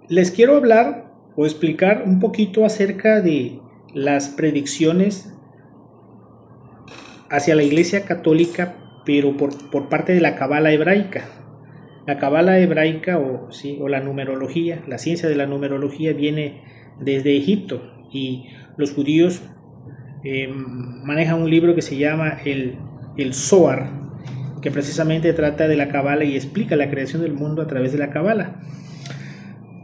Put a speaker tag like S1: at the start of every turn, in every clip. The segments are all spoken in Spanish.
S1: Les quiero hablar o explicar un poquito acerca de las predicciones hacia la Iglesia Católica, pero por parte de la Cábala hebraica. La Cábala hebraica o la numerología, la ciencia de la numerología viene desde Egipto, y los judíos manejan un libro que se llama el Zohar, que precisamente trata de la Cábala y explica la creación del mundo a través de la Cábala.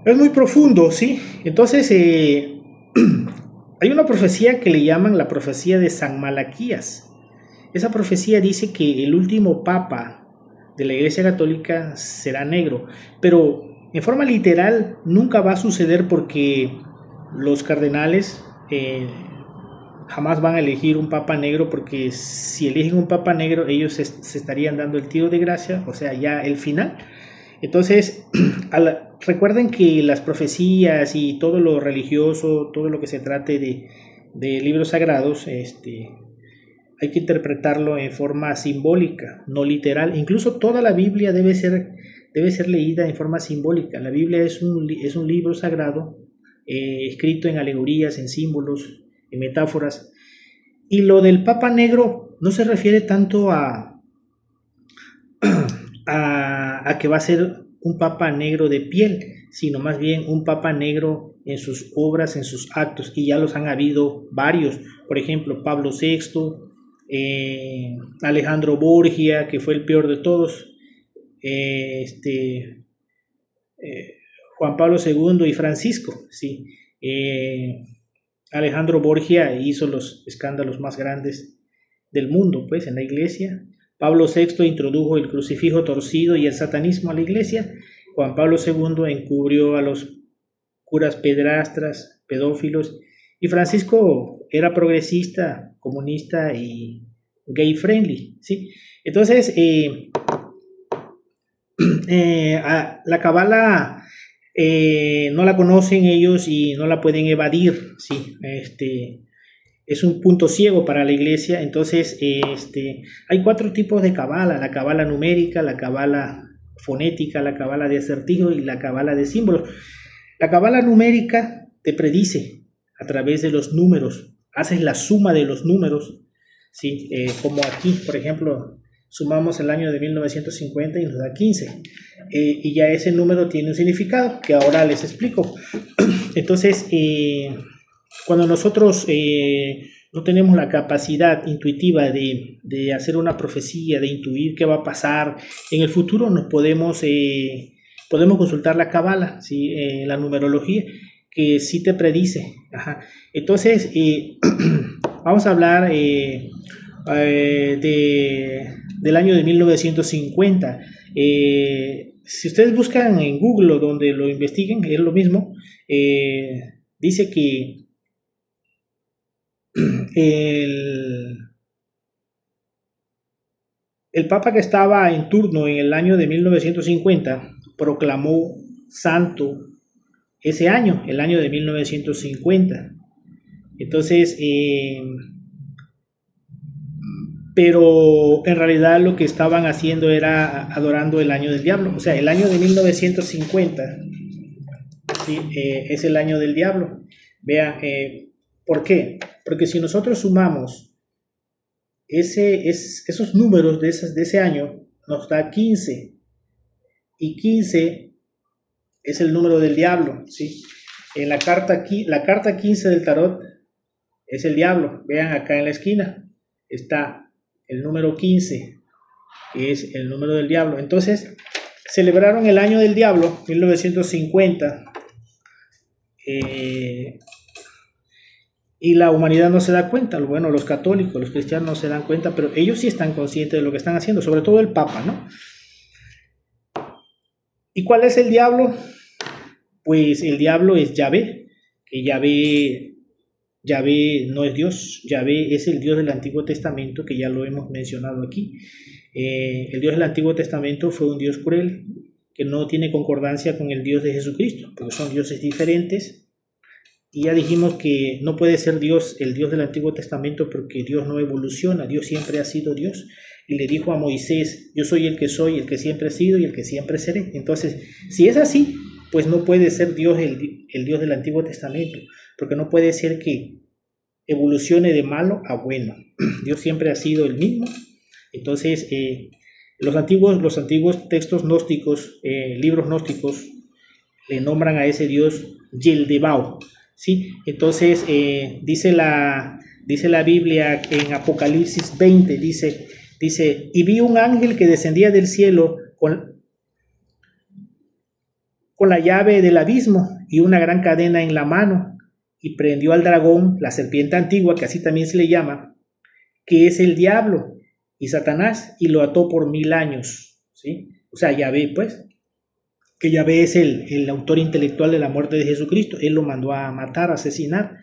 S1: Es muy profundo, ¿sí? Entonces, hay una profecía que le llaman la profecía de San Malaquías. Esa profecía dice que el último papa de la Iglesia Católica será negro, pero en forma literal nunca va a suceder, porque los cardenales jamás van a elegir un papa negro, porque si eligen un papa negro ellos se estarían dando el tiro de gracia, o sea, ya el final. Entonces, recuerden que las profecías y todo lo religioso, todo lo que se trate de libros sagrados, hay que interpretarlo en forma simbólica, no literal. Incluso toda la Biblia debe ser leída en forma simbólica. La Biblia es un libro sagrado, escrito en alegorías, en símbolos, en metáforas. Y lo del Papa Negro no se refiere tanto a que va a ser un papa negro de piel, sino más bien un papa negro en sus obras, en sus actos, y ya los han habido varios. Por ejemplo, Pablo VI, Alejandro Borgia, que fue el peor de todos, Juan Pablo II y Francisco, sí. Alejandro Borgia hizo los escándalos más grandes del mundo, pues, en la iglesia. Pablo VI introdujo el crucifijo torcido y el satanismo a la iglesia. Juan Pablo II encubrió a los curas pedrastras, pedófilos, y Francisco era progresista, comunista y gay friendly, ¿sí? Entonces, la Cábala no la conocen ellos y no la pueden evadir, ¿sí? Es un punto ciego para la iglesia. Entonces, hay 4 tipos de Cábala: la Cábala numérica, la Cábala fonética, la Cábala de acertijos y la Cábala de símbolos. La Cábala numérica te predice a través de los números, haces la suma de los números, ¿sí? Como aquí, por ejemplo, sumamos el año de 1950 y nos da 15, y ya ese número tiene un significado que ahora les explico. Entonces, cuando nosotros no tenemos la capacidad intuitiva de hacer una profecía, de intuir qué va a pasar en el futuro, nos podemos consultar la Cábala, ¿sí? La numerología, que sí te predice. Ajá. Entonces, vamos a hablar del año de 1950. Si ustedes buscan en Google o donde lo investiguen, es lo mismo. Dice que el papa que estaba en turno en el año de 1950 proclamó santo ese año, el año de 1950. Entonces, pero en realidad lo que estaban haciendo era adorando el año del diablo. O sea, el año de 1950, ¿sí? Es el año del diablo. Vean, ¿por qué? Porque si nosotros sumamos esos números de ese año, nos da 15. Y 15 es el número del diablo, ¿sí? En la carta 15 del tarot es el diablo. Vean acá en la esquina está el número 15, que es el número del diablo. Entonces, celebraron el año del diablo, 1950, y la humanidad no se da cuenta. Bueno, los católicos, los cristianos no se dan cuenta, pero ellos sí están conscientes de lo que están haciendo, sobre todo el Papa, ¿no? ¿Y cuál es el diablo? Pues el diablo es Yahvé, que Yahvé no es Dios. Yahvé es el Dios del Antiguo Testamento, que ya lo hemos mencionado aquí. El Dios del Antiguo Testamento fue un Dios cruel, que no tiene concordancia con el Dios de Jesucristo, porque son dioses diferentes. Y ya dijimos que no puede ser Dios el Dios del Antiguo Testamento, porque Dios no evoluciona. Dios siempre ha sido Dios. Y le dijo a Moisés: yo soy el que siempre he sido y el que siempre seré. Entonces, si es así, pues no puede ser Dios el Dios del Antiguo Testamento, porque no puede ser que evolucione de malo a bueno. Dios siempre ha sido el mismo. Entonces, los antiguos textos gnósticos, libros gnósticos, le nombran a ese Dios Yeldebao, ¿sí? Entonces, dice la Biblia en Apocalipsis 20, dice, y vi un ángel que descendía del cielo con la llave del abismo y una gran cadena en la mano, y prendió al dragón, la serpiente antigua, que así también se le llama, que es el diablo y Satanás, y lo ató por 1000 años, ¿sí? O sea, Yahvé, pues, que Yahvé es el autor intelectual de la muerte de Jesucristo. Él lo mandó a matar, a asesinar,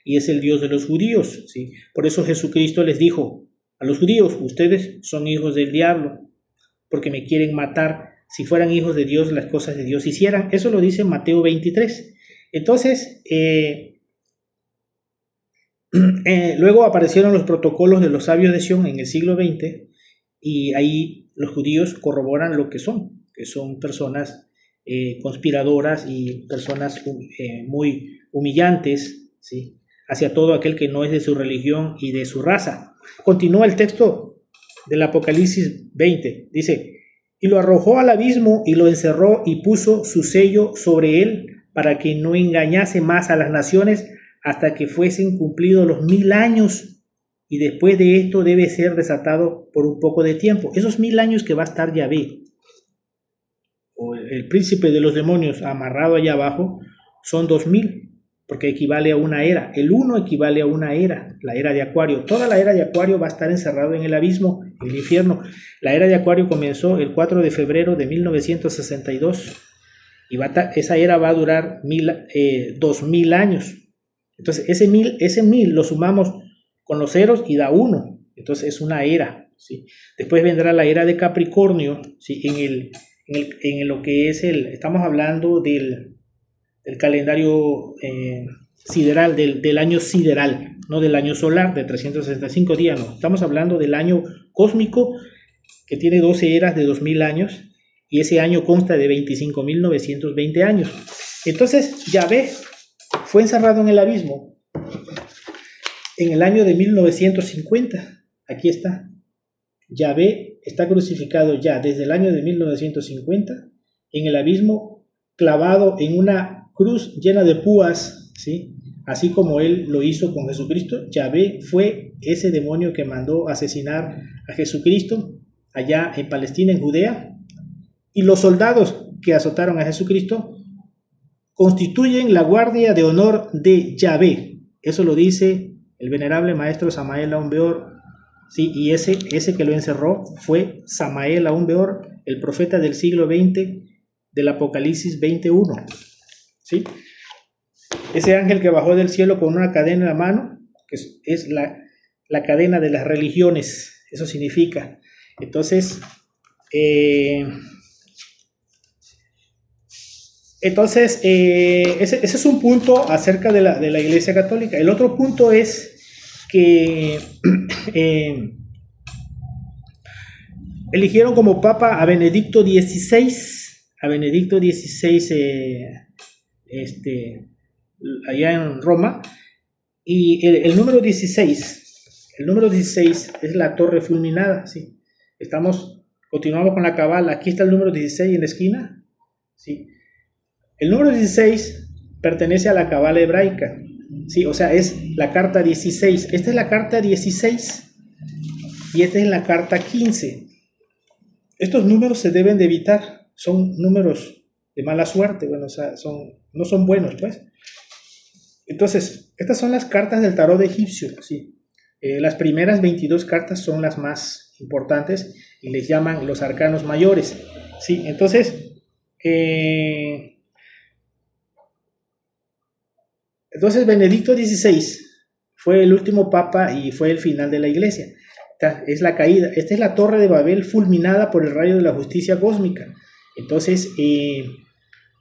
S1: y es el Dios de los judíos, ¿sí? Por eso Jesucristo les dijo a los judíos: ustedes son hijos del diablo, porque me quieren matar. Si fueran hijos de Dios, las cosas de Dios hicieran. Eso lo dice Mateo 23. Entonces, luego aparecieron los protocolos de los sabios de Sion en el siglo XX, y ahí los judíos corroboran lo que son personas conspiradoras y personas muy humillantes, ¿sí?, hacia todo aquel que no es de su religión y de su raza. Continúa el texto del Apocalipsis 20, dice: y lo arrojó al abismo y lo encerró y puso su sello sobre él para que no engañase más a las naciones hasta que fuesen cumplidos los 1000 años, y después de esto debe ser desatado por un poco de tiempo. Esos 1000 años que va a estar Yahvé, o el príncipe de los demonios, amarrado allá abajo, son 2000, porque equivale a una era. El 1 equivale a una era, la era de Acuario. Toda la era de Acuario va a estar encerrado en el abismo, en el infierno. La era de Acuario comenzó el 4 de febrero de 1962, y esa era va a durar 2000 años. Entonces, ese mil lo sumamos con los ceros y da 1. Entonces, es una era, ¿sí? Después vendrá la era de Capricornio, ¿sí? En lo que es estamos hablando del calendario sideral, del año sideral, no del año solar de 365 días, no. Estamos hablando del año cósmico, que tiene 12 eras de 2000 años, y ese año consta de 25.920 años. Entonces, Yahvé fue encerrado en el abismo en el año de 1950. Aquí está. Yahvé está crucificado ya desde el año de 1950 en el abismo, clavado en una cruz llena de púas, ¿sí? Así como él lo hizo con Jesucristo. Yahvé fue ese demonio que mandó asesinar a Jesucristo allá en Palestina, en Judea, y los soldados que azotaron a Jesucristo constituyen la guardia de honor de Yahvé. Eso lo dice el venerable maestro Samael Aun Weor, ¿sí? Y ese que lo encerró fue Samael Aun Weor, el profeta del siglo XX, del Apocalipsis 21, ¿sí? Ese ángel que bajó del cielo con una cadena en la mano, que es la cadena de las religiones, eso significa. Entonces, ese es un punto acerca de la Iglesia Católica. El otro punto es que eligieron como papa a Benedicto XVI, allá en Roma, y el número 16 es la torre fulminada, ¿sí? Continuamos con la cabala. Aquí está el número 16 en la esquina, ¿sí? El número 16 pertenece a la cabala hebraica, ¿sí? O sea, es la carta 16. Esta es la carta 16 y esta es la carta 15. Estos números se deben de evitar, son números de mala suerte, bueno, o sea, no son buenos, pues. Entonces, estas son las cartas del tarot egipcio, ¿sí? Las primeras 22 cartas son las más importantes y les llaman los arcanos mayores, ¿sí? Entonces, Benedicto XVI fue el último papa y fue el final de la iglesia. Esta es la caída. Esta es la torre de Babel fulminada por el rayo de la justicia cósmica. Entonces,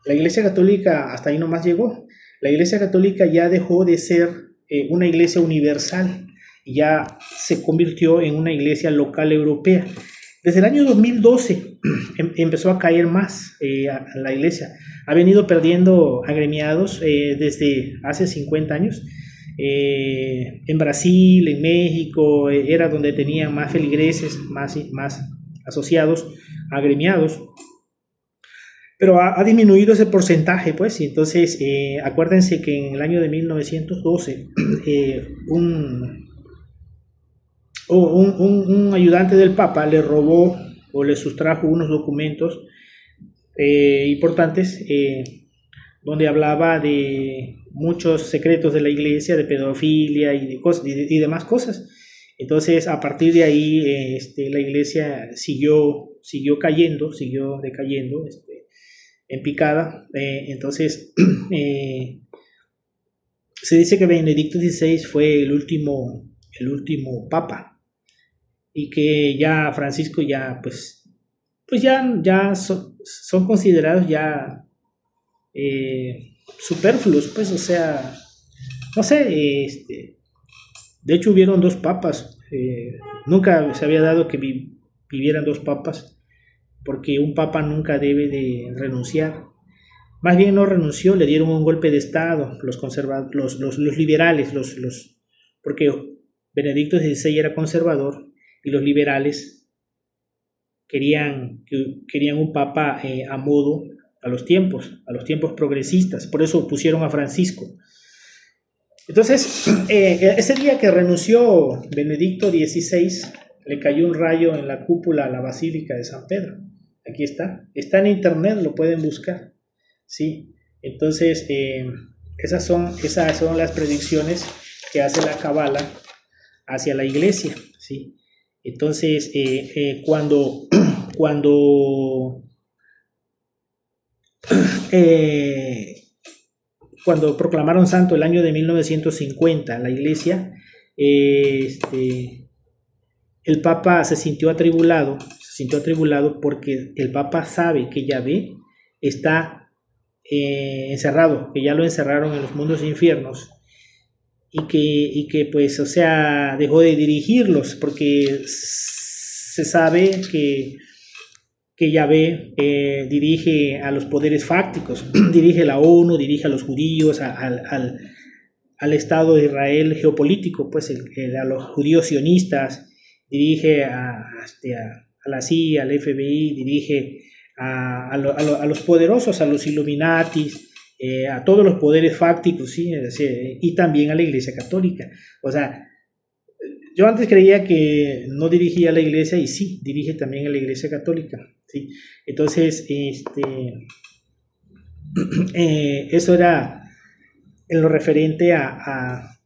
S1: la iglesia católica hasta ahí nomás llegó. La iglesia católica ya dejó de ser una iglesia universal y ya se convirtió en una iglesia local europea. Desde el año 2012 empezó a caer más a la iglesia. Ha venido perdiendo agremiados desde hace 50 años. En Brasil, en México, era donde tenían más feligreses, más asociados, agremiados. Pero ha disminuido ese porcentaje, pues, y entonces acuérdense que en el año de 1912 un ayudante del Papa le robó o le sustrajo unos documentos importantes donde hablaba de muchos secretos de la iglesia, de pedofilia y de cosas y demás cosas. Entonces, a partir de ahí, la iglesia siguió decayendo, en picada. Entonces, se dice que Benedicto XVI fue el último papa y que ya Francisco ya, pues ya son considerados ya superfluos, pues, o sea, no sé, de hecho hubieron dos papas, nunca se había dado que vivieran dos papas, porque un papa nunca debe de renunciar. Más bien no renunció, le dieron un golpe de estado los liberales, porque Benedicto XVI era conservador y los liberales querían un papa a modo a los tiempos progresistas, por eso pusieron a Francisco. Entonces, ese día que renunció Benedicto XVI, le cayó un rayo en la cúpula a la Basílica de San Pedro. Aquí está en internet, lo pueden buscar, ¿sí? Entonces, esas son las predicciones que hace la Cábala hacia la iglesia, ¿sí? Entonces, cuando proclamaron santo el año de 1950 la iglesia, el Papa se sintió atribulado porque el Papa sabe que Yahvé está encerrado, que ya lo encerraron en los mundos infiernos y que pues, o sea, dejó de dirigirlos porque se sabe que Yahvé dirige a los poderes fácticos, dirige a la ONU, dirige a los judíos, al Estado de Israel geopolítico, pues a los judíos sionistas, dirige a la CIA, al FBI, dirige a los poderosos, a los Illuminatis, a todos los poderes fácticos, ¿sí? Y también a la Iglesia Católica. O sea, yo antes creía que no dirigía a la iglesia y sí, dirige también a la Iglesia Católica, ¿sí? Entonces, eso era en lo referente a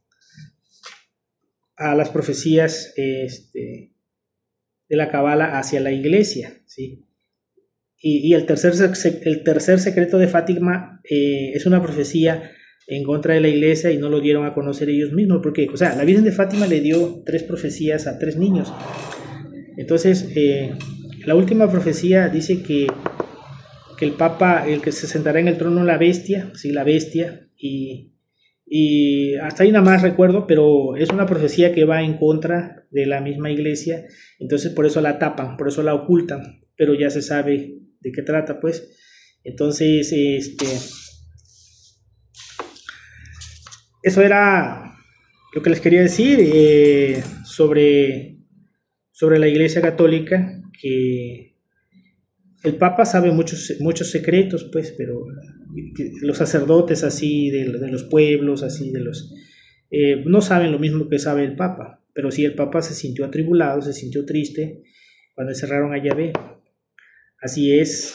S1: las profecías de la Cábala hacia la iglesia, ¿sí? Y el tercer secreto de Fátima es una profecía en contra de la iglesia y no lo dieron a conocer ellos mismos, porque, o sea, la Virgen de Fátima le dio 3 profecías a 3 niños. Entonces, la última profecía dice que el Papa, el que se sentará en el trono, la bestia, sí, la bestia, y hasta ahí nada más recuerdo, pero es una profecía que va en contra de la misma iglesia, entonces por eso la tapan, por eso la ocultan, pero ya se sabe de qué trata, pues. Entonces, eso era lo que les quería decir sobre la Iglesia Católica, que el Papa sabe muchos secretos, pues, pero los sacerdotes así de los pueblos, así de los... no saben lo mismo que sabe el Papa, pero sí el Papa se sintió atribulado, se sintió triste cuando encerraron a Yahvé. Así es.